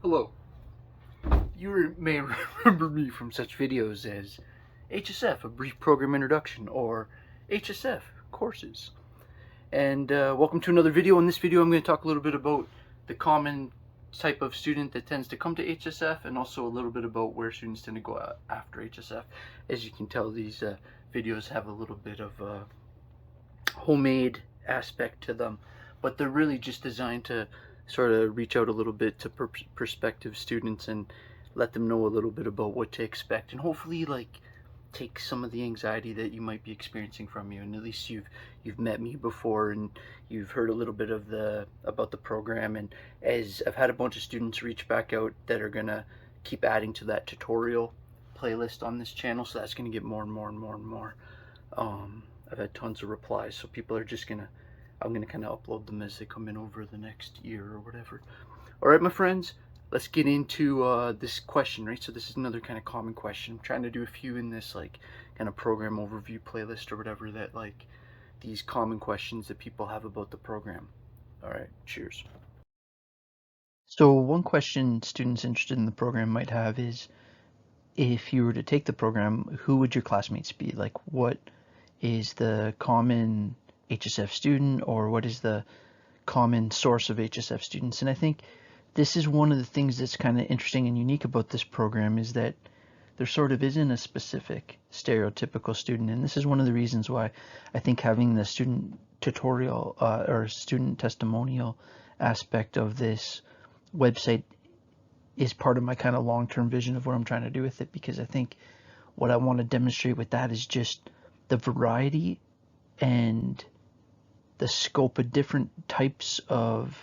Hello. You may remember me from such videos as HSF, a brief program introduction, or HSF courses. And welcome to another video. In this video, I'm going to talk a little bit about the common type of student that tends to come to HSF, and also a little bit about where students tend to go after HSF. As you can tell, these videos have a little bit of a homemade aspect to them, but they're really just designed to sort of reach out a little bit to prospective students and let them know a little bit about what to expect, and hopefully take some of the anxiety that you might be experiencing from you. And at least you've met me before and you've heard a little bit of about the program. And as I've had a bunch of students reach back out that are gonna keep adding to that tutorial playlist on this channel, so that's gonna get more and more and more and more. I've had tons of replies, so people are just I'm gonna kind of upload them as they come in over the next year or whatever. All right, my friends, let's get into this question, right? So this is another kind of common question. I'm trying to do a few in this kind of program overview playlist or whatever, that these common questions that people have about the program. All right, cheers. So one question students interested in the program might have is, if you were to take the program, who would your classmates be? Like, what is the common HSF student, or what is the common source of HSF students? And I think this is one of the things that's kind of interesting and unique about this program, is that there sort of isn't a specific stereotypical student. And this is one of the reasons why I think having the student tutorial or student testimonial aspect of this website is part of my kind of long-term vision of what I'm trying to do with it, because I think what I want to demonstrate with that is just the variety and the scope of different types of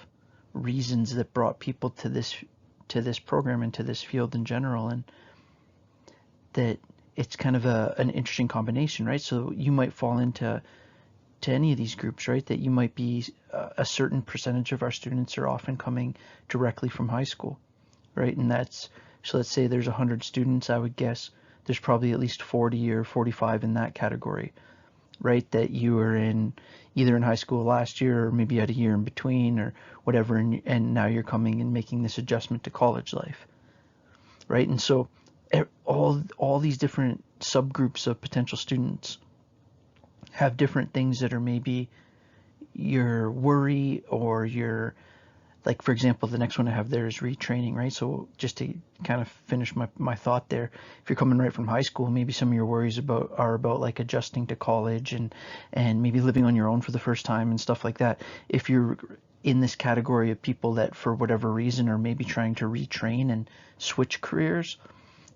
reasons that brought people to this program and to this field in general, and that it's kind of an interesting combination, right? So you might fall into any of these groups, right? That you might be a certain percentage of our students are often coming directly from high school, right? And so let's say there's 100 students, I would guess there's probably at least 40 or 45 in that category, right? That you were either in high school last year, or maybe had a year in between or whatever, and now you're coming and making this adjustment to college life, right? And so all these different subgroups of potential students have different things that are maybe your worry, or your, like, for example, the next one I have there is retraining, right? So just to kind of finish my thought there, if you're coming right from high school, maybe some of your worries are about like adjusting to college and maybe living on your own for the first time and stuff like that. If you're in this category of people that for whatever reason are maybe trying to retrain and switch careers,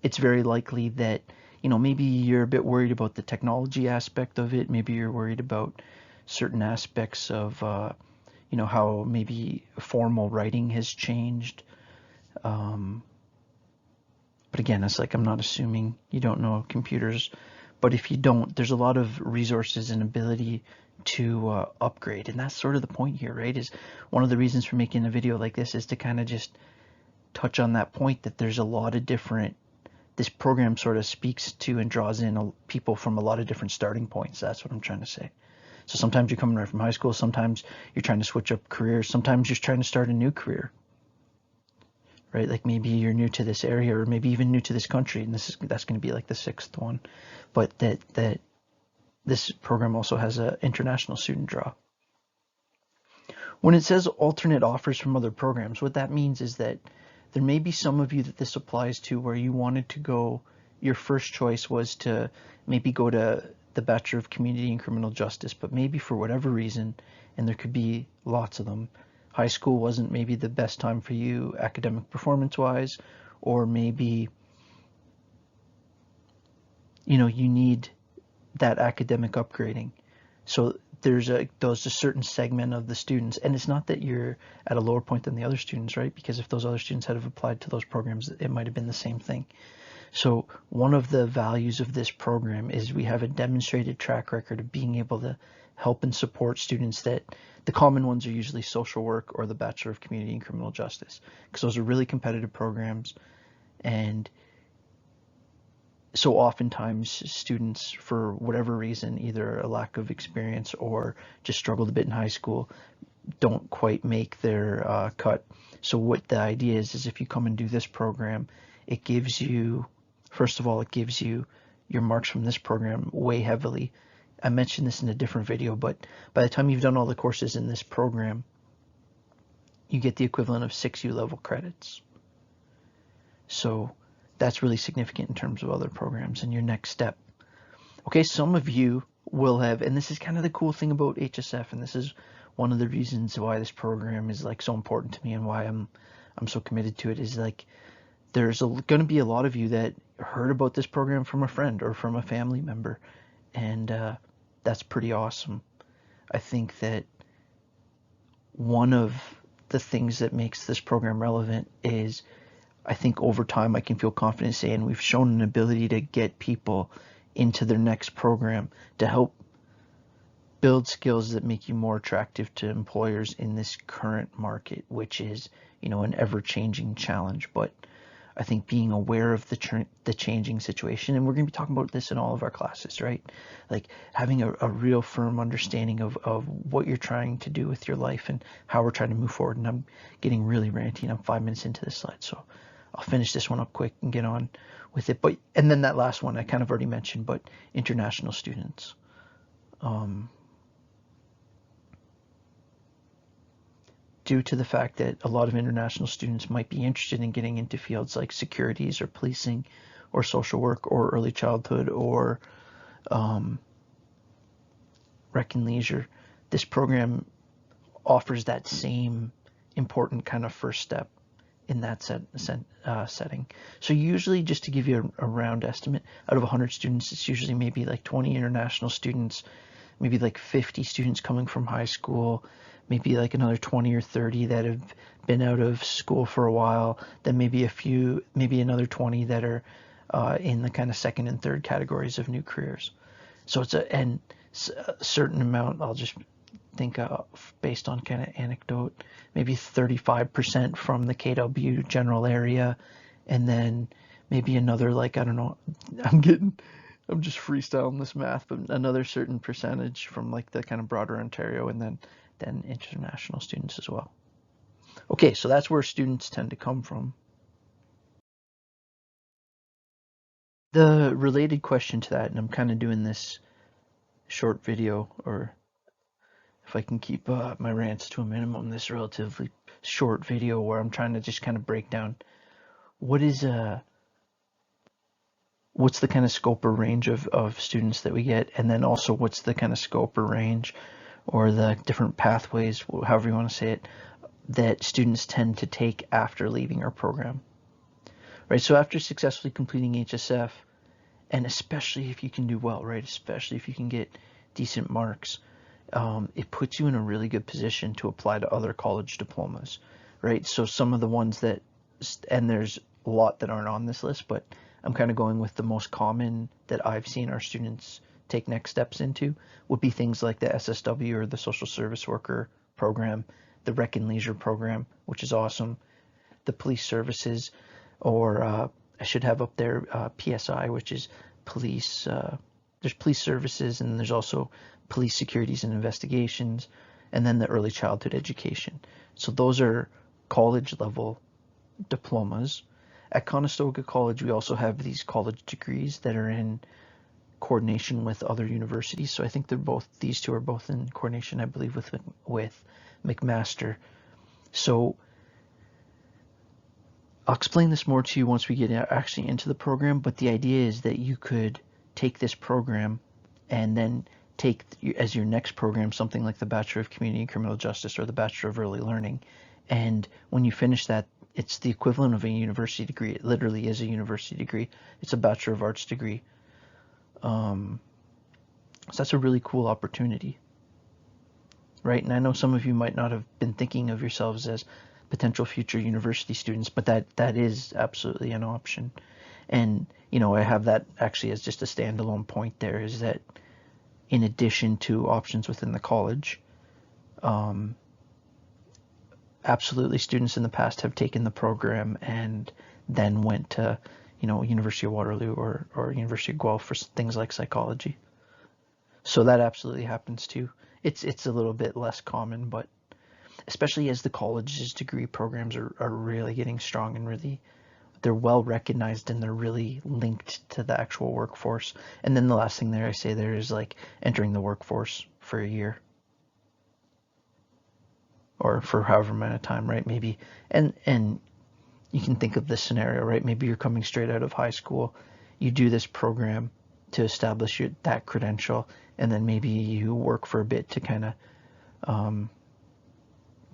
it's very likely that, maybe you're a bit worried about the technology aspect of it. Maybe you're worried about certain aspects of how maybe formal writing has changed. But again, it's like, I'm not assuming you don't know computers, but if you don't, there's a lot of resources and ability to upgrade. And that's sort of the point here, right? Is one of the reasons for making a video like this is to kind of just touch on that point, that there's a lot of this program sort of speaks to and draws in people from a lot of different starting points. That's what I'm trying to say. So sometimes you're coming right from high school, sometimes you're trying to switch up careers, sometimes you're trying to start a new career, right? Like maybe you're new to this area, or maybe even new to this country, and that's going to be like the sixth one. But that this program also has an international student draw. When it says alternate offers from other programs, what that means is that there may be some of you that this applies to, where you wanted to go, your first choice was to maybe go to the Bachelor of Community and Criminal Justice, but maybe for whatever reason, and there could be lots of them, high school wasn't maybe the best time for you academic performance wise, or maybe you need that academic upgrading. So there's a certain segment of the students, and it's not that you're at a lower point than the other students, right? Because if those other students had have applied to those programs, it might have been the same thing. So one of the values of this program is we have a demonstrated track record of being able to help and support students that the common ones are usually social work or the Bachelor of Community and Criminal Justice, because those are really competitive programs. And so oftentimes students, for whatever reason, either a lack of experience or just struggled a bit in high school, don't quite make their cut. So what the idea is if you come and do this program, it gives you, first of all, it gives you your marks from this program way heavily. I mentioned this in a different video, but by the time you've done all the courses in this program, you get the equivalent of 6 U-level credits. So that's really significant in terms of other programs and your next step. Okay, some of you will have, and this is kind of the cool thing about HSF, and this is one of the reasons why this program is like so important to me and why I'm so committed to it, is like there's going to be a lot of you that heard about this program from a friend or from a family member, and that's pretty awesome. I think that one of the things that makes this program relevant is, I think over time I can feel confident saying we've shown an ability to get people into their next program to help build skills that make you more attractive to employers in this current market, which is, you know, an ever-changing challenge. But I think being aware of the changing situation, and we're going to be talking about this in all of our classes, right? Like having a real firm understanding of what you're trying to do with your life and how we're trying to move forward. And I'm getting really ranty, and I'm 5 minutes into this slide, so I'll finish this one up quick and get on with it. But and then that last one I kind of already mentioned, but international students. Due to the fact that a lot of international students might be interested in getting into fields like securities or policing or social work or early childhood or rec and leisure, this program offers that same important kind of first step in that setting. So usually, just to give you a round estimate, out of 100 students, it's usually maybe like 20 international students, maybe like 50 students coming from high school, maybe like another 20 or 30 that have been out of school for a while, then maybe another 20 that are in the kind of second and third categories of new careers. So it's a certain amount, I'll just think based on kind of anecdote, maybe 35% from the KW general area, and then maybe another, like, I don't know, I'm just freestyling this math, but another certain percentage from like the kind of broader Ontario, and then international students as well. Okay, so that's where students tend to come from. The related question to that, and I'm kind of doing this short video, or if I can keep my rants to a minimum, this relatively short video where I'm trying to just kind of break down what's the kind of scope or range of students that we get, and then also what's the kind of scope or range or the different pathways, however you want to say it, that students tend to take after leaving our program. Right, so after successfully completing HSF, and especially if you can do well, right, especially if you can get decent marks, it puts you in a really good position to apply to other college diplomas, right? So some of the ones that, and there's a lot that aren't on this list, but I'm kind of going with the most common that I've seen our students take next steps into, would be things like the SSW or the social service worker program, the rec and leisure program, which is awesome, the police services, or I should have up there PSI, which is police. There's police services, and there's also police securities and investigations, and then the early childhood education. So those are college level diplomas. At Conestoga College, we also have these college degrees that are in coordination with other universities. So I think these two are both in coordination, I believe, with McMaster. So I'll explain this more to you once we get actually into the program, but the idea is that you could take this program and then take as your next program something like the Bachelor of Community and Criminal Justice or the Bachelor of Early Learning. And when you finish that, it's the equivalent of a university degree. It literally is a university degree. It's a Bachelor of Arts degree. So that's a really cool opportunity, right? And I know some of you might not have been thinking of yourselves as potential future university students, but that is absolutely an option. And, you know, I have that actually as just a standalone point there, is that in addition to options within the college, absolutely students in the past have taken the program and then went to, you know, University of Waterloo or University of Guelph for things like psychology. So that absolutely happens too. It's a little bit less common, but especially as the college's degree programs are really getting strong and really, they're well recognized and they're really linked to the actual workforce. And then the last thing there I say there is like entering the workforce for a year or for however amount of time, right? Maybe, and you can think of this scenario, right? Maybe you're coming straight out of high school, you do this program to establish that credential, and then maybe you work for a bit to kind of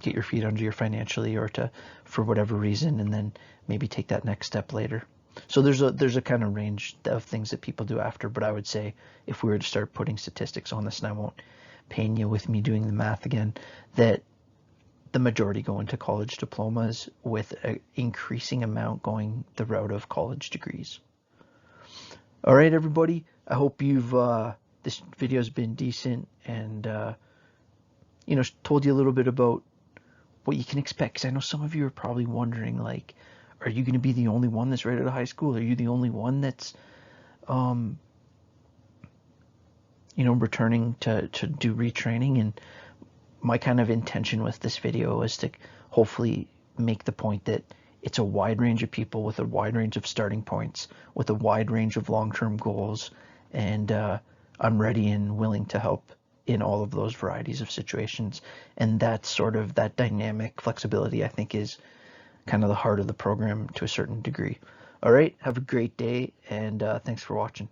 get your feet under you financially, or to, for whatever reason, and then maybe take that next step later. So there's a kind of range of things that people do after, but I would say if we were to start putting statistics on this, and I won't pain you with me doing the math again, that the majority go into college diplomas, with an increasing amount going the route of college degrees. All right, everybody. I hope this video's been decent and told you a little bit about what you can expect. Because I know some of you are probably wondering, like, are you going to be the only one that's right out of high school? Are you the only one that's returning to do retraining? And my kind of intention with this video is to hopefully make the point that it's a wide range of people with a wide range of starting points, with a wide range of long-term goals, and I'm ready and willing to help in all of those varieties of situations. And that sort of, that dynamic flexibility, I think, is kind of the heart of the program to a certain degree. All right, have a great day, and thanks for watching.